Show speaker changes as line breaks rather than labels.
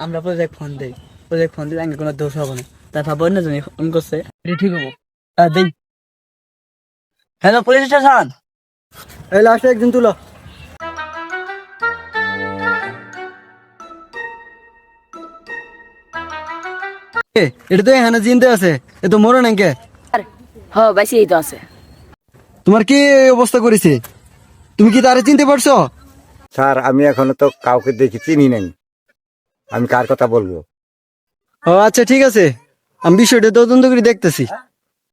আমরা project phone দিই, project phone দিলে কোনো দোষ হবে না। তাই ভাবো না জানি ফোন করছে, এটা ঠিক হবো। দিই। Hello police station.
এই লাস্টে একদিন তুলো। এটা তো এখানে জিনতে আছে, এ তো মরো নাকি?
হ বাইসি এই তো আছে।
তোমার কি এই অবস্থা করেছে? তুমি কি তারে চিনতে পারছো?
স্যার আমি এখনো তো কাউকে দেখি চিনি নাই, আমি কার কথা বলবো?
ও আচ্ছা ঠিক আছে, আমি বিষয়টা তদন্ত করে দেখতেছি।